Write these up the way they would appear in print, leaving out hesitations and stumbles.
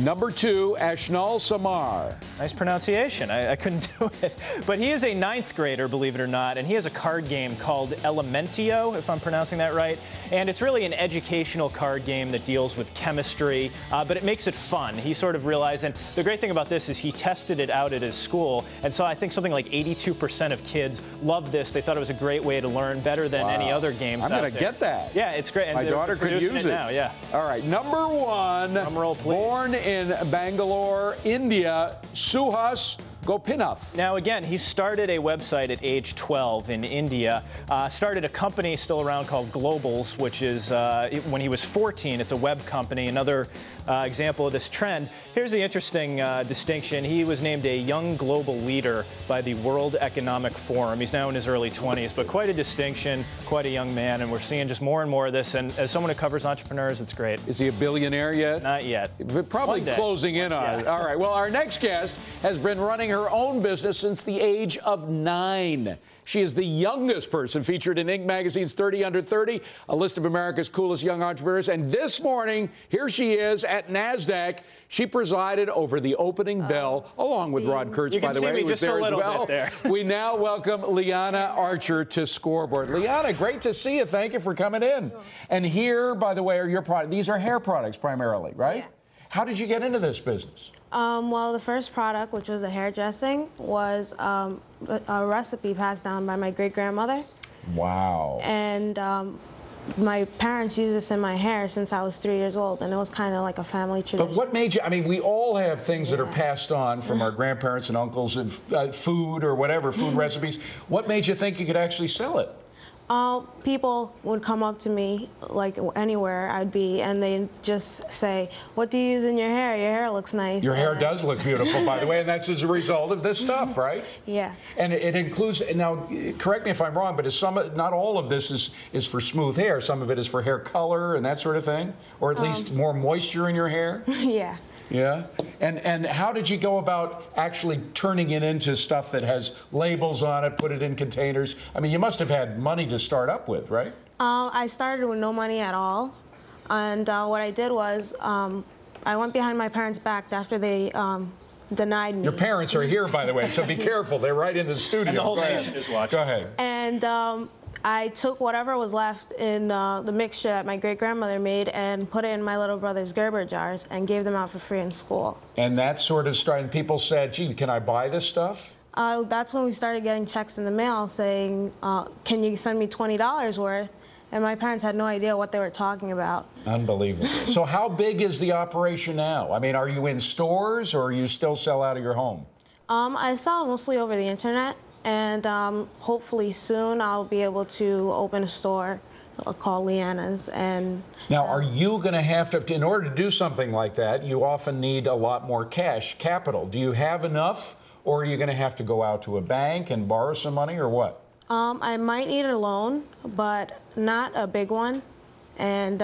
Number 2, Ashnal Samar. Nice pronunciation. I couldn't do it. But he is a 9th grader, believe it or not, and he has a card game called Elementio, if I'm pronouncing that right. And it's really an educational card game that deals with chemistry, but it makes it fun. He sort of realized, and the great thing about this is he tested it out at his school, and so I think something like 82% of kids love this. They thought it was a great way to learn, better than any other games out there. I'm going to get that. Yeah, it's great. And my daughter could use it now, yeah. All right, number 1, roll, please. Born in Bangalore, India, Suhas Gopinath. Now, again, he started a website at age 12 in India, started a company still around called Globals, which is, when he was 14, it's a web company, another example of this trend. Here's the interesting distinction. He was named a young global leader by the World Economic Forum. He's now in his early 20s, but quite a distinction, quite a young man, and we're seeing just more and more of this, and as someone who covers entrepreneurs, it's great. Is he a billionaire yet? Not yet. Probably closing in on it. All right, well, our next guest has been running her own business since the age of 9. She is the youngest person featured in Inc. magazine's 30 Under 30, a list of America's coolest young entrepreneurs. And this morning, here she is at Nasdaq. She presided over the opening bell, along with Rod Kurtz, by the way, who was there as well. We now welcome Leanna Archer to Scoreboard. Leanna, great to see you. Thank you for coming in. And here, by the way, are your products. These are hair products primarily, right? Yeah. How did you get into this business? Well, the first product, which was a hairdressing, was a recipe passed down by my great-grandmother. Wow. And my parents used this in my hair since I was 3 years old, and it was kind of like a family tradition. But what made you, I mean, we all have things that are passed on from our grandparents and uncles, and food or whatever, food recipes. What made you think you could actually sell it? People would come up to me, like anywhere I'd be, and they'd just say, "What do you use in your hair? Your hair looks nice." Your hair does look beautiful, by the way, and that's as a result of this stuff, right? Yeah. And it includes, now, correct me if I'm wrong, but is not all of this is for smooth hair. Some of it is for hair color and that sort of thing, or at least more moisture in your hair? Yeah. Yeah? And how did you go about actually turning it into stuff that has labels on it, put it in containers? I mean, you must have had money to start up with, right? I started with no money at all. And what I did was I went behind my parents' back after they denied me. Your parents are here, by the way, so be careful. They're right in the studio. And the whole nation is watching. Go ahead. And I took whatever was left in the mixture that my great-grandmother made and put it in my little brother's Gerber jars and gave them out for free in school. And that sort of started, people said, gee, can I buy this stuff? That's when we started getting checks in the mail saying, can you send me $20 worth? And my parents had no idea what they were talking about. Unbelievable. So how big is the operation now? I mean, are you in stores or you still sell out of your home? I sell mostly over the internet. And hopefully soon I'll be able to open a store called Leanna's. And now, are you going to have to, in order to do something like that, you often need a lot more cash, capital. Do you have enough, or are you going to have to go out to a bank and borrow some money, or what? I might need a loan, but not a big one. And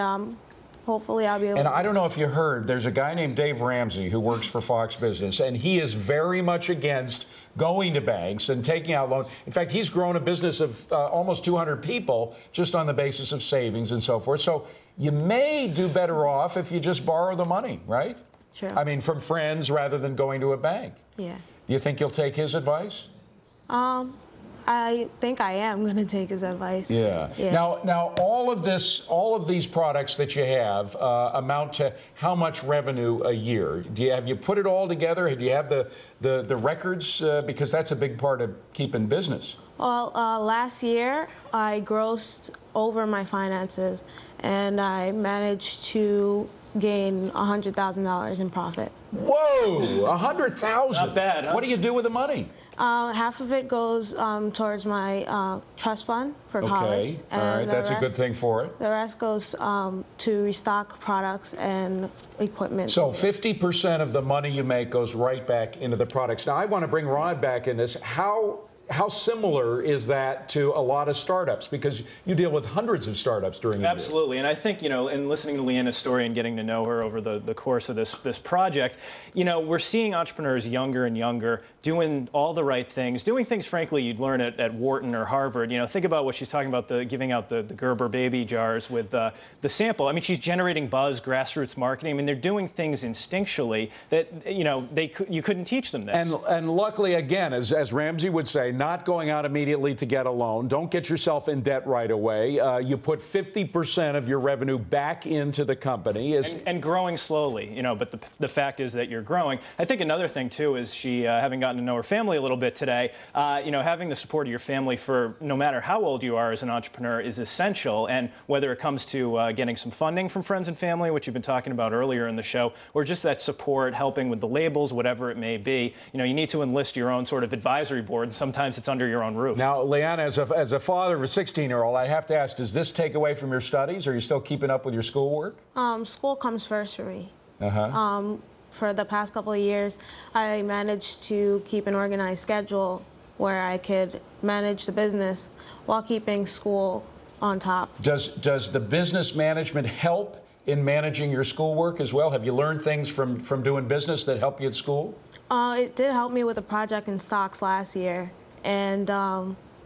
hopefully I'll be able to. And I don't know if you heard, there's a guy named Dave Ramsey who works for Fox Business, and he is very much against going to banks and taking out loans. In fact, he's grown a business of almost 200 people just on the basis of savings and so forth. So you may do better off if you just borrow the money, right? Sure. I mean, from friends rather than going to a bank. Yeah. Do you think you'll take his advice? I think I am going to take his advice. Yeah. Now, all of these products that you have amount to how much revenue a year? Have you put it all together? Do you have the records? Because that's a big part of keeping business. Well, last year I grossed over my finances, and I managed to gain $100,000 in profit. Whoa, $100,000! Not bad, huh? What do you do with the money? Half of it goes towards my trust fund for college. Okay, all right, that's a good thing for it. The rest goes to restock products and equipment. So 50% of the money you make goes right back into the products. Now, I want to bring Rod back in this. How similar is that to a lot of startups? Because you deal with hundreds of startups during the year. Absolutely. And I think, you know, in listening to Leanna's story and getting to know her over the course of this project, you know, we're seeing entrepreneurs younger and younger doing all the right things, doing things, frankly, you'd learn at Wharton or Harvard. You know, think about what she's talking about, giving out the Gerber baby jars with the sample. I mean, she's generating buzz, grassroots marketing. I mean, they're doing things instinctually that, you know, you couldn't teach them this. And luckily, again, as Ramsey would say, not going out immediately to get a loan. Don't get yourself in debt right away. You put 50% of your revenue back into the company. And growing slowly, you know, but the fact is that you're growing. I think another thing, too, is she, having gotten to know her family a little bit today, you know, having the support of your family for no matter how old you are as an entrepreneur is essential. And whether it comes to getting some funding from friends and family, which you've been talking about earlier in the show, or just that support, helping with the labels, whatever it may be, you know, you need to enlist your own sort of advisory board, and sometimes it's under your own roof. Now, Leanna, as a father of a 16-year-old, I have to ask, does this take away from your studies? Are you still keeping up with your schoolwork? School comes first for me. For the past couple of years, I managed to keep an organized schedule where I could manage the business while keeping school on top. Does the business management help in managing your schoolwork as well? Have you learned things from doing business that help you at school? It did help me with a project in stocks last year, and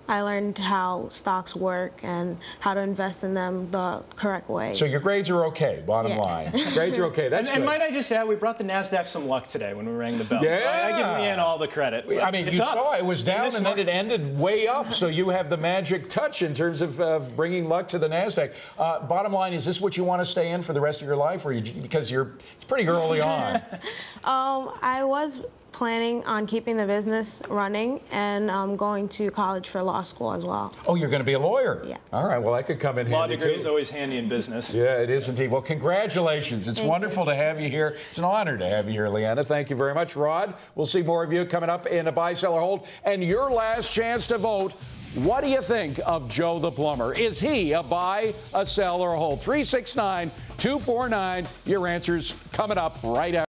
I learned how stocks work and how to invest in them the correct way. So your grades are okay, bottom line. Grades are okay. That's good. And might I just add, we brought the Nasdaq some luck today when we rang the bell. Yeah. So I give Leanne all the credit. I mean, you saw it was down and then it ended way up. So you have the magic touch in terms of bringing luck to the Nasdaq. Bottom line, is this what you want to stay in for the rest of your life, or because it's pretty early on? I was planning on keeping the business running, and I'm going to college for law school as well. Oh, you're going to be a lawyer? Yeah. All right, well, that could come in handy, Law degree is too. always handy in business. Yeah, it is indeed. Well, congratulations. It's wonderful to have you here. It's an honor to have you here, Leanna. Thank you very much. Rod, we'll see more of you coming up in a buy, sell, or hold. And your last chance to vote. What do you think of Joe the Plumber? Is he a buy, a sell, or a hold? 369-249. Your answers coming up right after.